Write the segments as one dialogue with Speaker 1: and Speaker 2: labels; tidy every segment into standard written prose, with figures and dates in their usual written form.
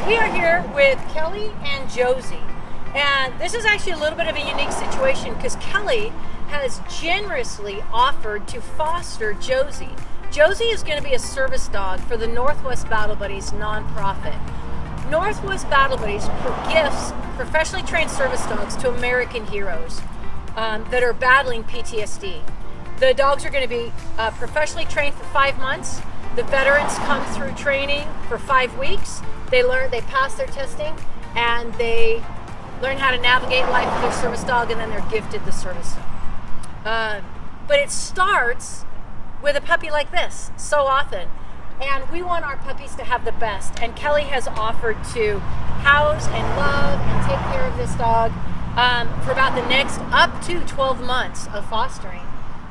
Speaker 1: We are here with Kelly and Josie, and this is actually a little bit of a unique situation because Kelly has generously offered to foster Josie. Josie is going to be a service dog for the Northwest Battle Buddies nonprofit. Northwest Battle Buddies gifts professionally trained service dogs to American heroes that are battling PTSD. The dogs are going to be professionally trained for 5 months. The veterans come through training for 5 weeks. They pass their testing, and they learn how to navigate life with their service dog, and then they're gifted the service dog. But it starts with a puppy like this so often. And we want our puppies to have the best. And Kelly has offered to house and love and take care of this dog for about the next up to 12 months of fostering.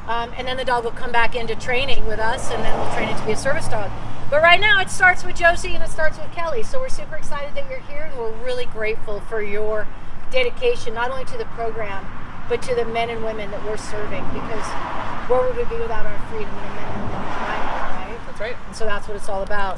Speaker 1: And then the dog will come back into training with us, and then we'll train it to be a service dog. But right now it starts with Josie and it starts with Kelly. So we're super excited that you're here, and we're really grateful for your dedication, not only to the program, but to the men and women that we're serving, because where would we be without our freedom and our men and women tonight, right?
Speaker 2: That's right.
Speaker 1: And so that's what it's all about.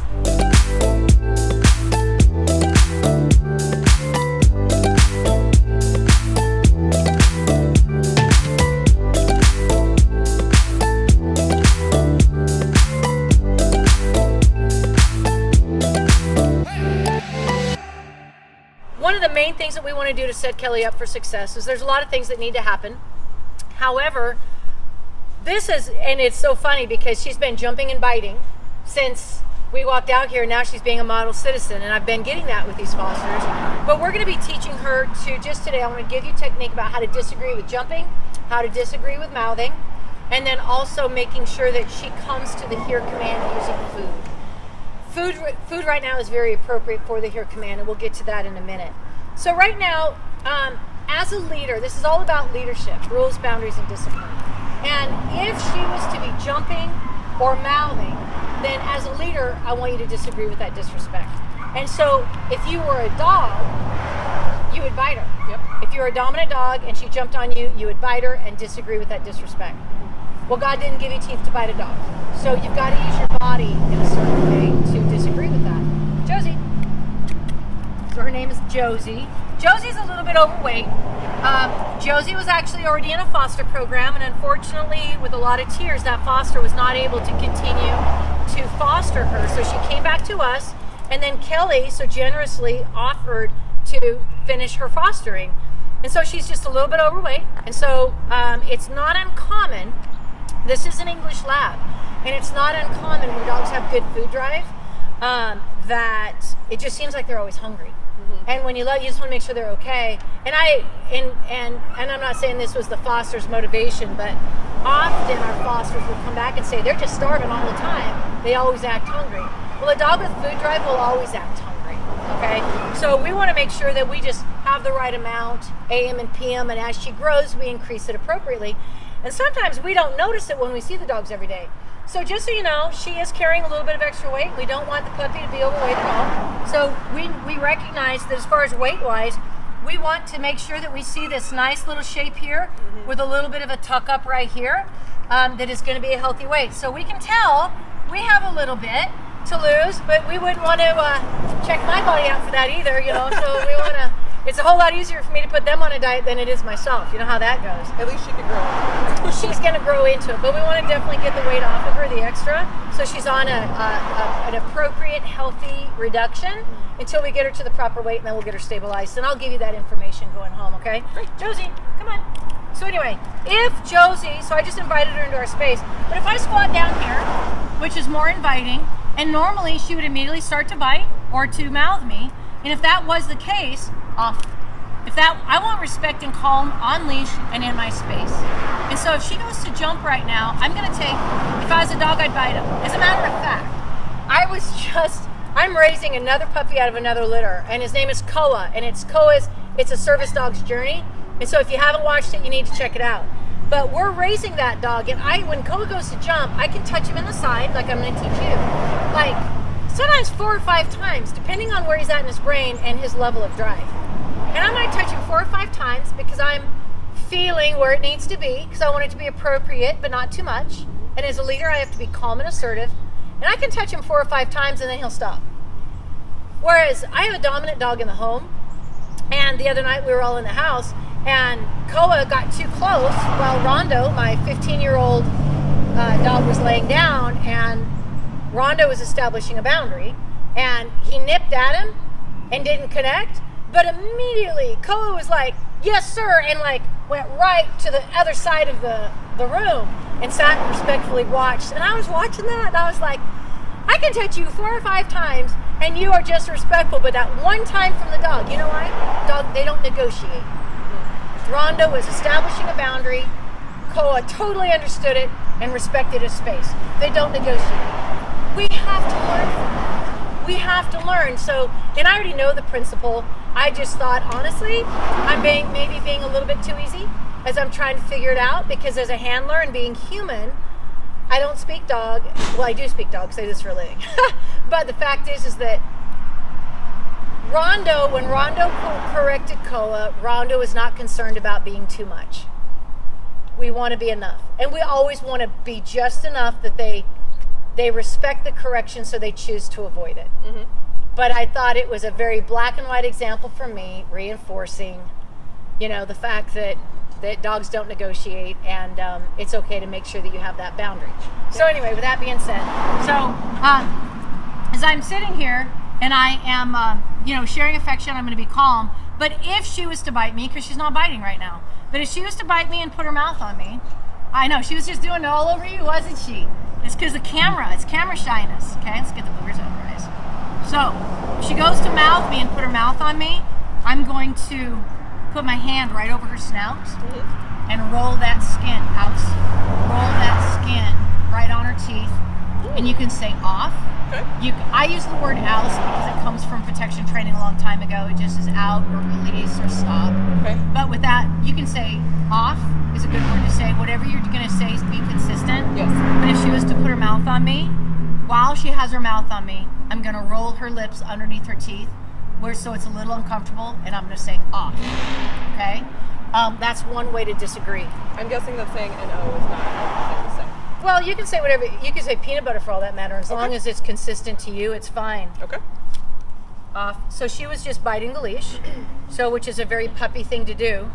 Speaker 1: One of the main things that we want to do to set Kelly up for success is there's a lot of things that need to happen. However, and it's so funny because she's been jumping and biting since we walked out here. Now she's being a model citizen, and I've been getting that with these fosters. But we're going to be teaching her to, just today, I want to give you technique about how to disagree with jumping, how to disagree with mouthing, and then also making sure that she comes to the hear command using food. Food right now is very appropriate for the hear command, and we'll get to that in a minute. So right now, as a leader, this is all about leadership, rules, boundaries, and discipline. And if she was to be jumping or mouthing, then as a leader, I want you to disagree with that disrespect. And so if you were a dog, you would bite her.
Speaker 2: Yep.
Speaker 1: If you were a dominant dog and she jumped on you, you would bite her and disagree with that disrespect. Well, God didn't give you teeth to bite a dog. So you've got to use your body in a certain way to disagree with that. Josie. So her name is Josie. Josie's a little bit overweight. Josie was actually already in a foster program, and unfortunately, with a lot of tears, that foster was not able to continue to foster her. So she came back to us, and then Kelly so generously offered to finish her fostering. And so she's just a little bit overweight. And so it's not uncommon. This is an English lab, and it's not uncommon when dogs have good food drive that it just seems like they're always hungry. Mm-hmm. And when you just want to make sure they're okay. And I'm not saying this was the foster's motivation, but often our fosters will come back and say they're just starving all the time. They always act hungry. Well, a dog with food drive will always act hungry. Okay, so we want to make sure that we just have the right amount, AM and PM, and as she grows, we increase it appropriately. And sometimes we don't notice it when we see the dogs every day. So just so you know, she is carrying a little bit of extra weight. We don't want the puppy to be overweight at all. So we recognize that as far as weight-wise, we want to make sure that we see this nice little shape here with a little bit of a tuck up right here that is going to be a healthy weight. So we can tell we have a little bit to lose, but we wouldn't want to check my body out for that either, you know. So we want to. It's a whole lot easier for me to put them on a diet than it is myself. You know how that goes.
Speaker 2: At least she can grow into it.
Speaker 1: She's going to grow into it, but we want to definitely get the weight off of her, the extra, so she's on an appropriate, healthy reduction until we get her to the proper weight, and then we'll get her stabilized. And I'll give you that information going home, okay?
Speaker 2: Great.
Speaker 1: Josie, come on. So anyway, so I just invited her into our space, but if I squat down here, which is more inviting, and normally she would immediately start to bite or to mouth me, and if that was the case, off. I want respect and calm on leash and in my space. And so if she goes to jump right now, I'm going to if I was a dog, I'd bite him. As a matter of fact, I'm raising another puppy out of another litter, and his name is Koa, and it's a service dog's journey. And so if you haven't watched it, you need to check it out. But we're raising that dog, and when Koa goes to jump, I can touch him in the side like I'm going to teach you. Like, sometimes 4 or 5 times, depending on where he's at in his brain and his level of drive. And I might touch him 4 or 5 times because I'm feeling where it needs to be, because I want it to be appropriate, but not too much. And as a leader, I have to be calm and assertive. And I can touch him 4 or 5 times, and then he'll stop. Whereas I have a dominant dog in the home, and the other night we were all in the house, and Koa got too close while Rondo, my 15-year-old dog, was laying down, and Rondo was establishing a boundary, and he nipped at him and didn't connect, but immediately Koa was like, yes sir, and like went right to the other side of the room and sat and respectfully watched. And I was watching that, and I was like, I can touch you 4 or 5 times and you are just respectful, but that one time from the dog, you know why? Dog, they don't negotiate. Rondo was establishing a boundary. Koa totally understood it and respected his space. They don't negotiate. We have to learn from that. We have to learn. So, and I already know the principle. I just thought, honestly, I'm maybe being a little bit too easy as I'm trying to figure it out, because as a handler and being human, I don't speak dog. Well, I do speak dog, say this for a living. But the fact is that Rondo, when Rondo corrected Koa, Rondo is not concerned about being too much. We want to be enough. And we always want to be just enough that they respect the correction, so they choose to avoid it. Mm-hmm. But I thought it was a very black and white example for me, reinforcing, the fact that dogs don't negotiate, and it's okay to make sure that you have that boundary. So anyway, with that being said, as I'm sitting here and I am, sharing affection, I'm going to be calm. But if she was to bite me, because she's not biting right now, but if she was to bite me and put her mouth on me, I know, she was just doing it all over you, wasn't she? It's because the camera, it's camera shyness. Okay, let's get the boogers out of her eyes. So, if she goes to mouth me and put her mouth on me, I'm going to put my hand right over her snout and roll that skin out. Roll that skin right on her teeth. And you can say off. Okay. I use the word oust because it comes from protection training a long time ago. It just is out or release or stop. Okay. But with that, you can say off is a good word to say. Whatever you're going to say, be consistent. Yes. But if she was to put her mouth on me, while she has her mouth on me, I'm going to roll her lips underneath her teeth, so it's a little uncomfortable, and I'm going to say off. Okay? That's one way to disagree.
Speaker 2: I'm guessing that saying N-O is not a thing to say.
Speaker 1: Well, you can say whatever. You can say peanut butter for all that matter. As long as it's consistent to you, it's fine.
Speaker 2: Okay.
Speaker 1: Off. So she was just biting the leash, which is a very puppy thing to do.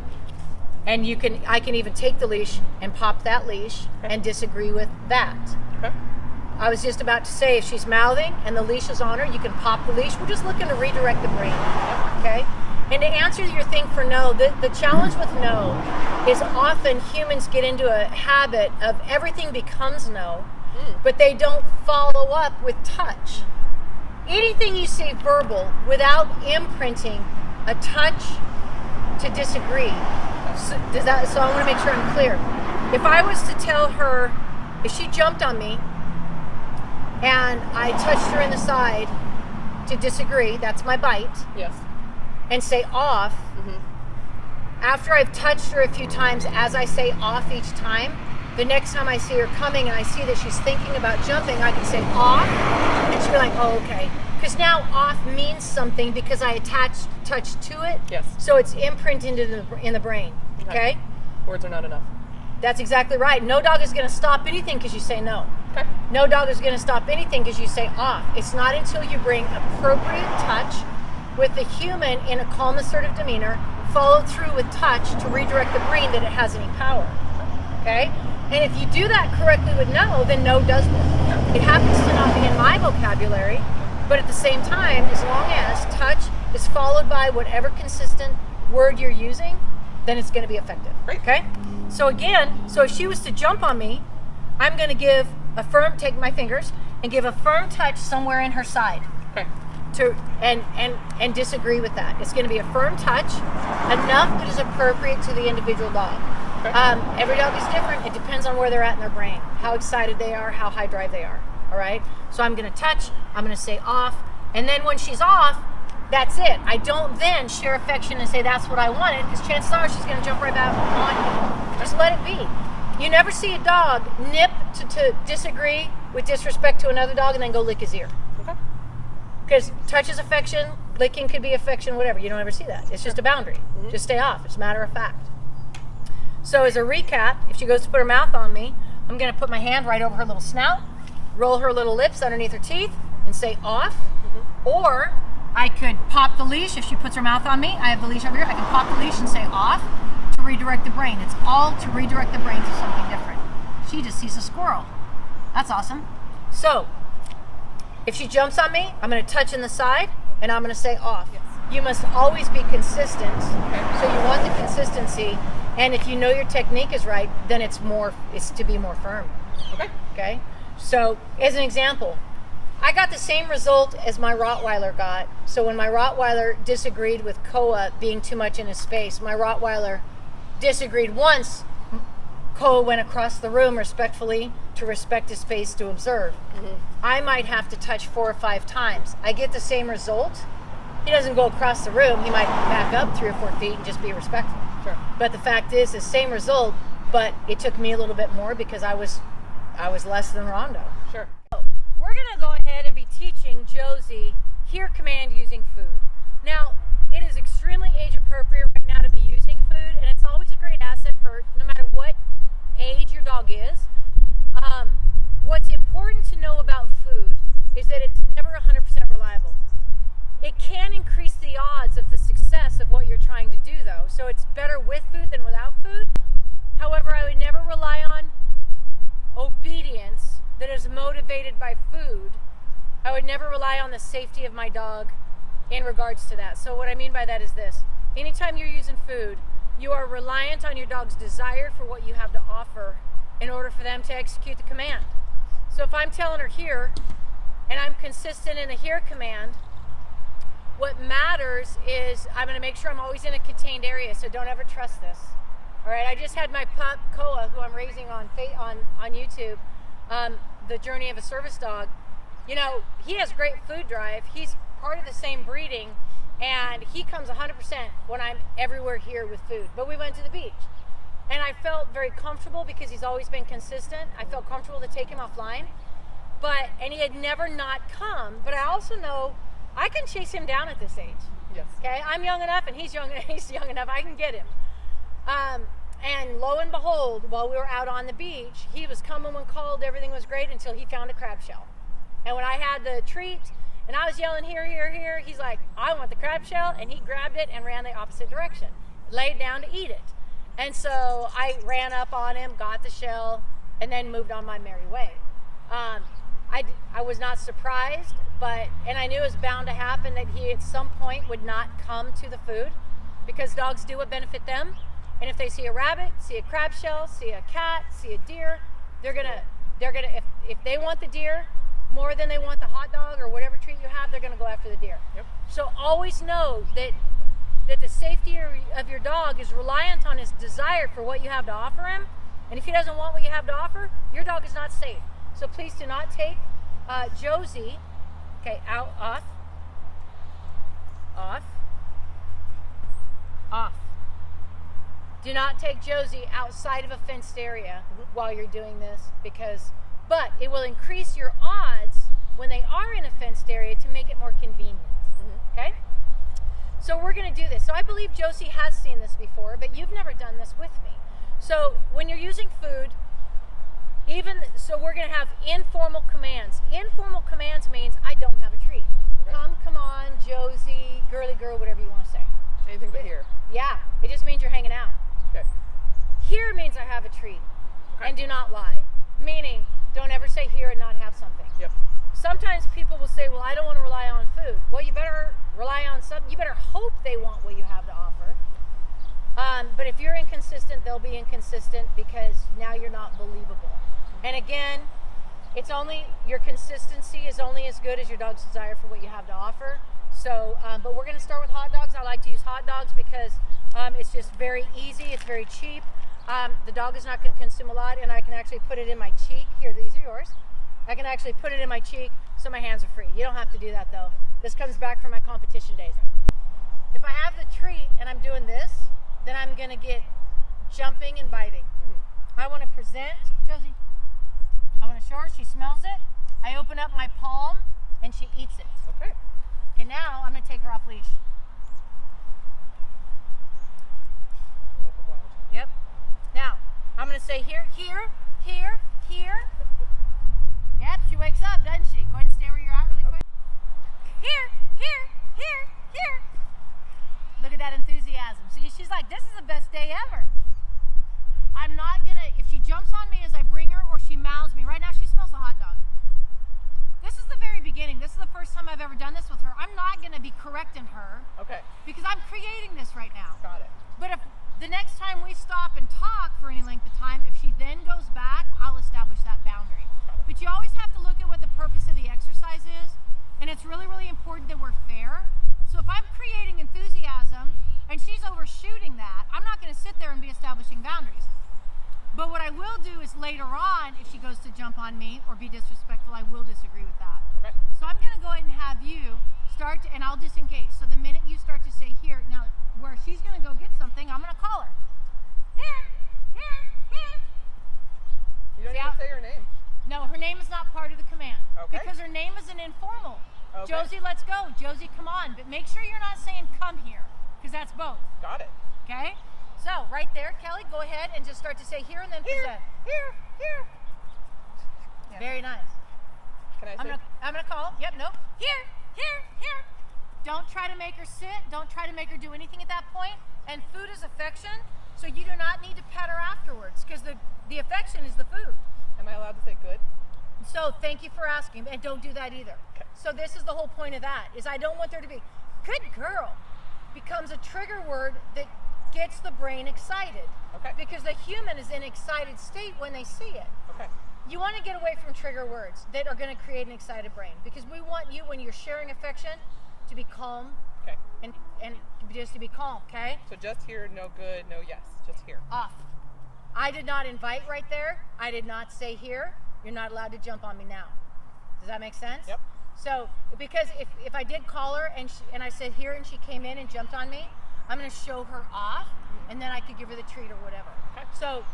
Speaker 1: And I can even take the leash and pop that leash and disagree with that. Okay. I was just about to say, if she's mouthing and the leash is on her, you can pop the leash. We're just looking to redirect the brain. Okay? And to answer your thing for no, the challenge with no is often humans get into a habit of everything becomes no, but they don't follow up with touch. Anything you say verbal without imprinting a touch to disagree. So I want to make sure I'm clear. If I was to tell her, if she jumped on me and I touched her in the side to disagree, that's my bite.
Speaker 2: Yes.
Speaker 1: And say off. Mm-hmm. After I've touched her a few times, as I say off each time, the next time I see her coming and I see that she's thinking about jumping, I can say off, and she'll be like, oh, okay. Because now off means something because I attached touch to it. Yes. So it's imprinted in the brain. Okay?
Speaker 2: Words are not enough.
Speaker 1: That's exactly right. No dog is going to stop anything because you say no. Okay. No dog is going to stop anything because you say off. It's not until you bring appropriate touch with the human in a calm, assertive demeanor, followed through with touch to redirect the brain that it has any power. Okay? And if you do that correctly with no, then no does work. It happens to not be in my vocabulary, but at the same time, as long as touch is followed by whatever consistent word you're using, then it's going to be effective.
Speaker 2: Great.
Speaker 1: Okay? So again, if she was to jump on me, I'm going to take my fingers and give a firm touch somewhere in her side.
Speaker 2: Okay.
Speaker 1: And disagree with that. It's going to be a firm touch, enough that is appropriate to the individual dog. Okay. Every dog is different. It depends on where they're at in their brain, how excited they are, how high drive they are. All right? So I'm going to touch, I'm going to say off, and then when she's off, that's it. I don't then share affection and say that's what I wanted, because chances are she's going to jump right back on you. Just let it be. You never see a dog nip to disagree with disrespect to another dog and then go lick his ear.
Speaker 2: Okay.
Speaker 1: Because touch is affection, licking could be affection, whatever. You don't ever see that. It's just a boundary. Mm-hmm. Just stay off. It's a matter of fact. So as a recap, if she goes to put her mouth on me, I'm going to put my hand right over her little snout, roll her little lips underneath her teeth, and say off. Mm-hmm. Or I could pop the leash. If she puts her mouth on me, I have the leash over here. I can pop the leash and say off to redirect the brain. It's all to redirect the brain to something different. She just sees a squirrel. That's awesome. So, if she jumps on me, I'm going to touch in the side, and I'm going to say off.
Speaker 2: Yes.
Speaker 1: You must always be consistent.
Speaker 2: Okay.
Speaker 1: So you want the consistency, and if you know your technique is right, then it's to be more firm.
Speaker 2: Okay.
Speaker 1: Okay? So, as an example, I got the same result as my Rottweiler got. So when my Rottweiler disagreed with Koa being too much in his space, my Rottweiler disagreed once. Koa went across the room respectfully to respect his space to observe. I might have to touch 4 or 5 times. I get the same result. He doesn't go across the room. He might back up 3 or 4 feet and just be respectful.
Speaker 2: Sure.
Speaker 1: But the fact is, the same result, but it took me a little bit more because I was less than Rondo.
Speaker 2: Sure.
Speaker 1: We're going to go ahead and be teaching Josie hear command using food. Now, it is extremely age appropriate right now to be using food, and it's always a great asset for no matter what age your dog is. What's important to know about food is that it's never 100% reliable. It can increase the odds of the success of what you're trying to do, though. So it's better with food than without food. However, I would never rely on obedience that is motivated by food. I would never rely on the safety of my dog in regards to that. So what I mean by that is this. Anytime you're using food, you are reliant on your dog's desire for what you have to offer in order for them to execute the command. So if I'm telling her here, and I'm consistent in the here command, what matters is I'm going to make sure I'm always in a contained area, so don't ever trust this. All right, I just had my pup, Koa, who I'm raising on YouTube, The Journey of a Service Dog. You know, he has great food drive. He's part of the same breeding, and he comes 100% when I'm everywhere here with food. But we went to the beach, and I felt very comfortable because he's always been consistent. I felt comfortable to take him offline, and he had never not come. But I also know I can chase him down at this age.
Speaker 2: Yes.
Speaker 1: Okay, I'm young enough, and he's young enough. I can get him. And lo and behold, while we were out on the beach, he was coming when called. Everything was great until he found a crab shell. And when I had the treat, and I was yelling, here, here, here, he's like, I want the crab shell. And he grabbed it and ran the opposite direction, laid down to eat it. And so I ran up on him, got the shell, and then moved on my merry way. I was not surprised, and I knew it was bound to happen that he at some point would not come to the food, because dogs do what benefit them. And if they see a rabbit, see a crab shell, see a cat, see a deer, they're gonna if they want the deer more than they want the hot dog or whatever treat you have, they're gonna go after the deer.
Speaker 2: Yep.
Speaker 1: So always know that the safety of your dog is reliant on his desire for what you have to offer him. And if he doesn't want what you have to offer, your dog is not safe. So please do not take Josie, okay, out, off, off. Do not take Josie outside of a fenced area while you're doing this, but it will increase your odds when they are in a fenced area to make it more convenient. Okay? So we're going to do this. So I believe Josie has seen this before, but you've never done this with me. So when you're using food, we're going to have informal commands. Informal commands means I don't have a treat.
Speaker 2: Okay.
Speaker 1: Come on, Josie, girly girl, whatever you want to say.
Speaker 2: Anything but here.
Speaker 1: Yeah, it just means you're hanging out.
Speaker 2: Okay.
Speaker 1: Here means I have a treat.
Speaker 2: Okay.
Speaker 1: And do not lie. Meaning, don't ever say here and not have something.
Speaker 2: Yep.
Speaker 1: Sometimes people will say, well, I don't want to rely on food. Well, you better rely on something. You better hope they want what you have to offer. But if you're inconsistent, they'll be inconsistent because now you're not believable. And again, your consistency is only as good as your dog's desire for what you have to offer. So, but we're going to start with hot dogs. I like to use hot dogs because it's just very easy. It's very cheap. The dog is not going to consume a lot, and I can actually put it in my cheek. Here, these are yours. I can actually put it in my cheek so my hands are free. You don't have to do that, though. This comes back from my competition days. If I have the treat and I'm doing this, then I'm going to get jumping and biting. I want to present, Josie. I want to show her. She smells it. I open up my palm, and she eats it.
Speaker 2: Okay.
Speaker 1: Okay, now I'm going to take her off leash. Yep. Now, I'm going to say here, here, here, here. Yep, she wakes up, doesn't she? Go ahead and stay where you're at really quick. Here, here, here. this is the best day ever. I'm not gonna, if she jumps on me as I bring her or she mouths me, right now she smells a hot dog. This is the very beginning. This is the first time I've ever done this with her. I'm not gonna be correcting her.
Speaker 2: Okay.
Speaker 1: Because I'm creating this right now.
Speaker 2: Got it.
Speaker 1: But if the next time we stop and talk for any length of time, if she then goes back, I'll establish that boundary. But you always have to look at what the purpose of the exercise is, and it's really, really important that we're fair. So if I'm creating enthusiasm and she's overshooting that, I'm not going to sit there and be establishing boundaries. But what I will do is later on, if she goes to jump on me or be disrespectful, I will disagree with that.
Speaker 2: Okay.
Speaker 1: So I'm going to go ahead and have you start to, and I'll disengage. So the minute you start to say here, now where she's going to go get something, I'm going to call her. Here, here, here.
Speaker 2: You don't even say her name.
Speaker 1: No, her name is not part of the command.
Speaker 2: Okay.
Speaker 1: Because her name is an informal.
Speaker 2: Okay.
Speaker 1: Josie, let's go. Josie, come on. But make sure you're not saying come here, because that's both.
Speaker 2: Got it.
Speaker 1: Okay? So, right there, Kelly, go ahead and just start to say here and then
Speaker 2: Here,
Speaker 1: present.
Speaker 2: here, here. Yeah.
Speaker 1: Very nice.
Speaker 2: Can I say?
Speaker 1: I'm gonna call. Yep, nope. Here, here, here. Don't try to make her sit. Don't try to make her do anything at that point. And food is affection, so you do not need to pet her afterwards, because the affection is the food.
Speaker 2: Am I allowed to say good?
Speaker 1: So thank you for asking, and don't do that either.
Speaker 2: Okay.
Speaker 1: So this is the whole point of that, is I don't want there to be, good girl becomes a trigger word that gets the brain excited.
Speaker 2: Okay.
Speaker 1: Because the human is in an excited state when they see it.
Speaker 2: Okay.
Speaker 1: You want to get away from trigger words that are going to create an excited brain, because we want you, when you're sharing affection, to be calm.
Speaker 2: Okay.
Speaker 1: And just to be calm, okay?
Speaker 2: So just here, no good, no yes. Just here.
Speaker 1: Off. I did not invite right there. I did not say here. You're not allowed to jump on me now. Does that make sense?
Speaker 2: Yep.
Speaker 1: So, because if I did call her and I said here and she came in and jumped on me, I'm going to show her off, and then I could give her the treat or whatever.
Speaker 2: Okay.
Speaker 1: So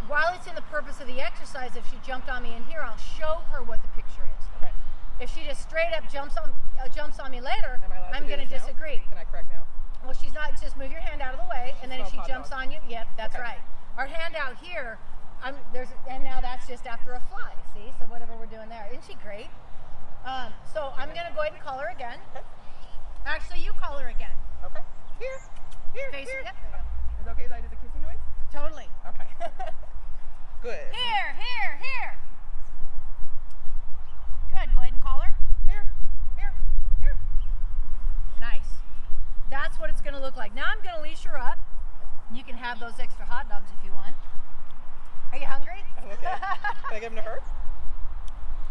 Speaker 1: while it's in the purpose of the exercise, if she jumped on me in here, I'll show her what the picture is.
Speaker 2: Okay.
Speaker 1: If she just straight up jumps on me later,
Speaker 2: Am I allowed
Speaker 1: I'm
Speaker 2: to do
Speaker 1: going to
Speaker 2: this now?
Speaker 1: disagree.
Speaker 2: Can I correct now?
Speaker 1: Well, she's not. Just move your hand out of the way, and then if she
Speaker 2: Hot
Speaker 1: jumps
Speaker 2: dog.
Speaker 1: on you, yep, that's
Speaker 2: Okay.
Speaker 1: right. Our hand out here, and now that's just after a fly. See, so whatever we're doing there, isn't she great? So I'm gonna go ahead and call her again.
Speaker 2: Okay.
Speaker 1: Actually, you call her again.
Speaker 2: Okay. Here, here,
Speaker 1: Face
Speaker 2: here.
Speaker 1: yep, there you
Speaker 2: Is it okay that I did the kissing noise?
Speaker 1: go. Totally.
Speaker 2: Okay. Good.
Speaker 1: Here, here, here. Good. Go ahead and call her.
Speaker 2: Here, here, here.
Speaker 1: Nice. That's what it's gonna look like. Now I'm gonna leash her up. You can have those extra hot dogs if you want. Are you hungry?
Speaker 2: I'm okay. Can I give them to her?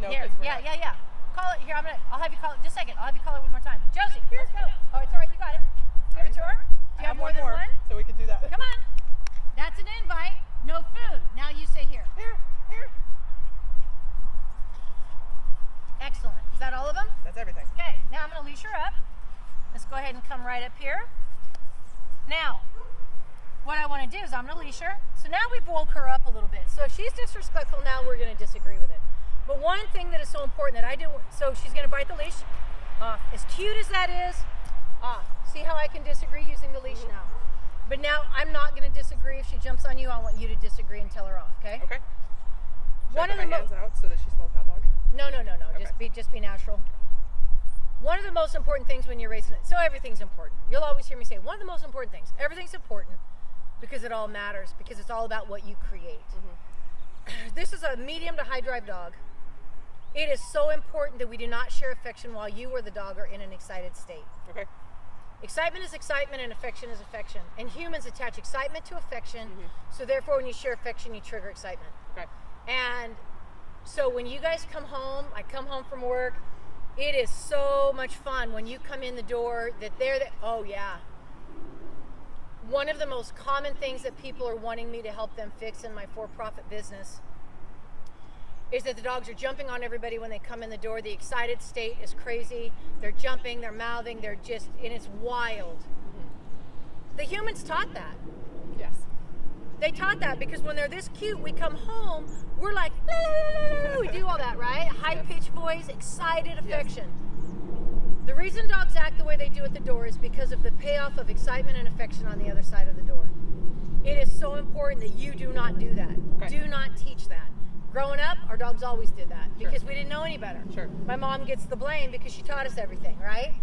Speaker 2: No,
Speaker 1: Here,
Speaker 2: 'cause we're
Speaker 1: yeah,
Speaker 2: not.
Speaker 1: yeah. Call it here. I'll have you call it. Just a second. I'll have you call it one more time. Josie, let's go. Oh, it's all right. You got it. Give it to her. Do you have more than one?
Speaker 2: So we can do that.
Speaker 1: Come on. That's an invite. No food. Now you say here.
Speaker 2: Here, here.
Speaker 1: Excellent. Is that all of them?
Speaker 2: That's everything.
Speaker 1: Okay. Now I'm going to leash her up. Let's go ahead and come right up here. Now, what I want to do is I'm going to leash her. So now we've woke her up a little bit. So if she's disrespectful now, we're going to disagree with it. But one thing that is so important that I do, so she's going to bite the leash. Off. As cute as that is, off. See how I can disagree using the leash now. But now I'm not going to disagree. If she jumps on you, I want you to disagree and tell her off, okay?
Speaker 2: Okay. Should
Speaker 1: One
Speaker 2: I
Speaker 1: of
Speaker 2: put
Speaker 1: the
Speaker 2: my hands out so that she smells hot dog?
Speaker 1: No.
Speaker 2: Okay.
Speaker 1: Just be natural. One of the most important things when you're raising it, so everything's important. You'll always hear me say, one of the most important things. Everything's important because it all matters, because it's all about what you create. Mm-hmm. This is a medium to high drive dog. It is so important that we do not share affection while you or the dog are in an excited state.
Speaker 2: Okay.
Speaker 1: Excitement is excitement and affection is affection. And humans attach excitement to affection, so therefore when you share affection, you trigger excitement.
Speaker 2: Okay.
Speaker 1: And so when you guys come home, I come home from work, it is so much fun when you come in the door that oh yeah. One of the most common things that people are wanting me to help them fix in my for-profit business is that the dogs are jumping on everybody when they come in the door. The excited state is crazy. They're jumping, they're mouthing, and it's wild. The humans taught that.
Speaker 2: Yes.
Speaker 1: They taught that because when they're this cute, we come home, we're like, la, la, la, la, we do all that, right? High-pitched voice, excited affection. Yes. The reason dogs act the way they do at the door is because of the payoff of excitement and affection on the other side of the door. It is so important that you do not do that.
Speaker 2: Okay.
Speaker 1: Do not teach that. Growing up, our dogs always did that because we didn't know any better.
Speaker 2: Sure.
Speaker 1: My mom gets the blame because she taught us everything, right?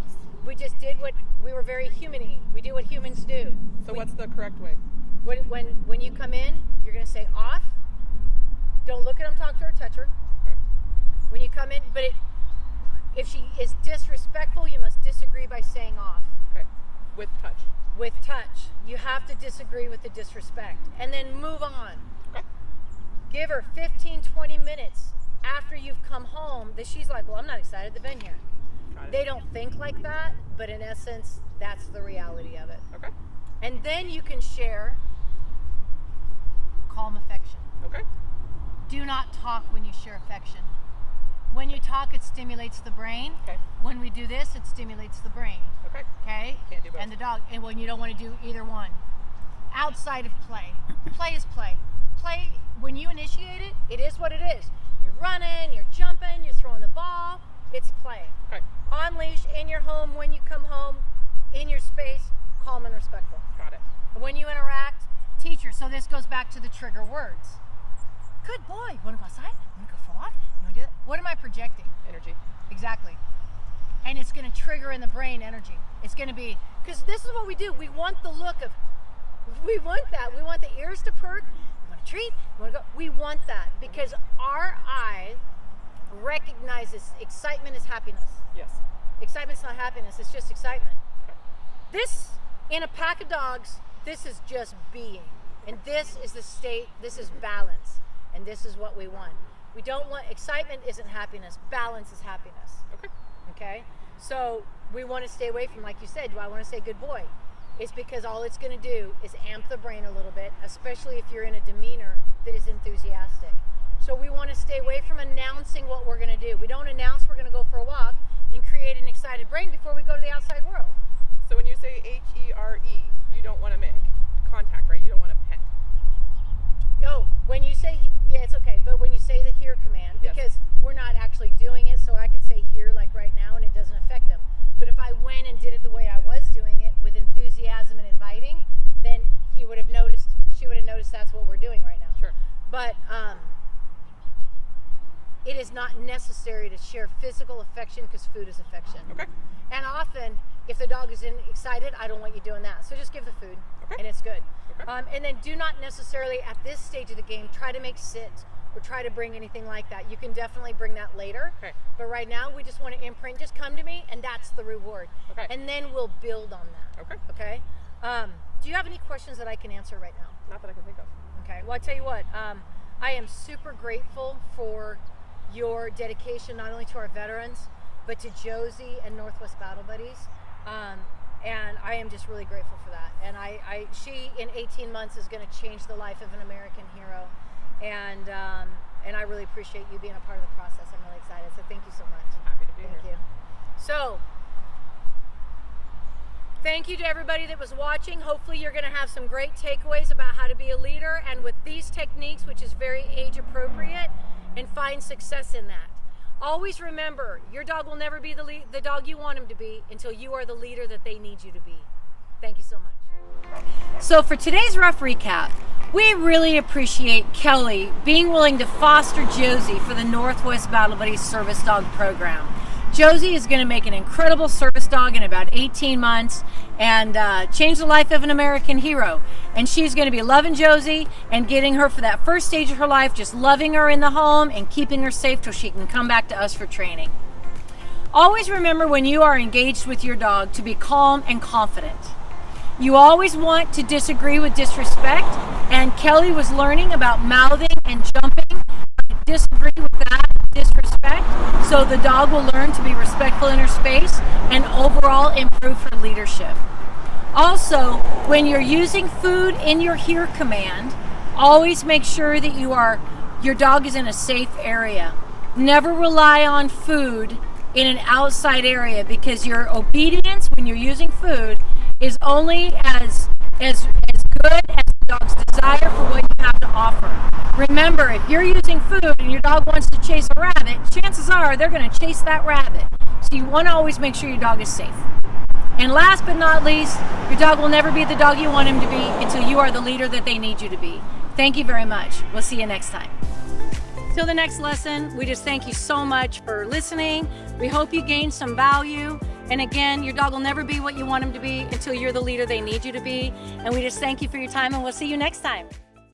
Speaker 1: We just did what we were very human-y. We do what humans do.
Speaker 2: So what's the correct way?
Speaker 1: When you come in, you're going to say off. Don't look at them, talk to her, touch her.
Speaker 2: Okay.
Speaker 1: When you come in, but if she is disrespectful, you must disagree by saying off.
Speaker 2: Okay. With touch.
Speaker 1: With touch. You have to disagree with the disrespect. And then move on.
Speaker 2: Okay.
Speaker 1: Give her 15, 20 minutes after you've come home that she's like, well, I'm not excited to be here.
Speaker 2: Got it.
Speaker 1: They don't think like that, but in essence, that's the reality of it.
Speaker 2: Okay.
Speaker 1: And then you can share calm affection.
Speaker 2: Okay.
Speaker 1: Do not talk when you share affection. When you talk, it stimulates the brain.
Speaker 2: Okay.
Speaker 1: When we do this, it stimulates the brain.
Speaker 2: Okay.
Speaker 1: Okay?
Speaker 2: Can't do both.
Speaker 1: And the dog. And when you don't want to do either one. Outside of play. Play is play. Play, when you initiate it, it is what it is. You're running, you're jumping, you're throwing the ball. It's play.
Speaker 2: Okay.
Speaker 1: On leash, in your home, when you come home, in your space, calm and respectful.
Speaker 2: Got it.
Speaker 1: When you interact, teacher. So this goes back to the trigger words. Good boy. You want to go outside? You want to go for a walk? You want to do that? What am I projecting?
Speaker 2: Energy.
Speaker 1: Exactly. And it's going to trigger in the brain energy. It's going to be, because this is what we do. We want the look of, we want that. We want the ears to perk. You want a treat? You want to go? We want that because our eye recognizes excitement as happiness.
Speaker 2: Yes.
Speaker 1: Excitement's not happiness. It's just excitement.
Speaker 2: Okay.
Speaker 1: This, in a pack of dogs, this is just being. And this is the state, this is balance. And this is what we want. We don't want, excitement isn't happiness, balance is happiness.
Speaker 2: Okay.
Speaker 1: Okay? So we want to stay away from, like you said, do I want to say good boy? It's because all it's going to do is amp the brain a little bit, especially if you're in a demeanor that is enthusiastic. So we want to stay away from announcing what we're going to do. We don't announce we're going to go for a walk and create an excited brain before we go to the outside world.
Speaker 2: So when you say H-E-R-E, you don't want to make contact, right? You don't want to pet.
Speaker 1: Oh, when you say, yeah, it's okay, but when you say the here command,
Speaker 2: Yes.
Speaker 1: because we're not actually doing it, so I could say here like right now and it doesn't affect him. But if I went and did it the way I was doing it with enthusiasm and inviting, then he would have noticed, she would have noticed that's what we're doing right now.
Speaker 2: Sure.
Speaker 1: But it is not necessary to share physical affection because food is affection.
Speaker 2: Okay.
Speaker 1: And often, if the dog is excited, I don't want you doing that. So just give the food,
Speaker 2: Okay.
Speaker 1: and it's good.
Speaker 2: Okay.
Speaker 1: And then do not necessarily, at this stage of the game, try to make sit or try to bring anything like that. You can definitely bring that later.
Speaker 2: Okay.
Speaker 1: But right now, we just want to imprint. Just come to me, and that's the reward.
Speaker 2: Okay.
Speaker 1: And then we'll build on that.
Speaker 2: Okay.
Speaker 1: Okay? Do you have any questions that I can answer right now?
Speaker 2: Not that I can think of.
Speaker 1: Okay. Well, I tell you what, I am super grateful for your dedication not only to our veterans, but to Josie and Northwest Battle Buddies. And I am just really grateful for that. And she in 18 months is going to change the life of an American hero. And I really appreciate you being a part of the process. I'm really excited. So thank you so much.
Speaker 2: Happy to be
Speaker 1: Thank
Speaker 2: here.
Speaker 1: you. So, thank you to everybody that was watching. Hopefully you're going to have some great takeaways about how to be a leader and with these techniques, which is very age appropriate, and find success in that. Always remember, your dog will never be the dog you want him to be until you are the leader that they need you to be. Thank you so much. So for today's rough recap, we really appreciate Kelly being willing to foster Josie for the Northwest Battle Buddies Service Dog Program. Josie is going to make an incredible service dog in about 18 months and change the life of an American hero. And she's going to be loving Josie and getting her for that first stage of her life, just loving her in the home and keeping her safe till she can come back to us for training. Always remember when you are engaged with your dog to be calm and confident. You always want to disagree with disrespect, and Kelly was learning about mouthing and jumping, disagree with that disrespect, so the dog will learn to be respectful in her space and overall improve her leadership. Also, when you're using food in your here command, always make sure that your dog is in a safe area. Never rely on food in an outside area because your obedience when you're using food is only as good as the dog's desire for what you have to offer. Remember, if you're using food and your dog wants to chase a rabbit, chances are they're going to chase that rabbit. So you want to always make sure your dog is safe. And last but not least, your dog will never be the dog you want him to be until you are the leader that they need you to be. Thank you very much. We'll see you next time. Till the next lesson, we just thank you so much for listening. We hope you gained some value. And again, your dog will never be what you want him to be until you're the leader they need you to be. And we just thank you for your time, and we'll see you next time.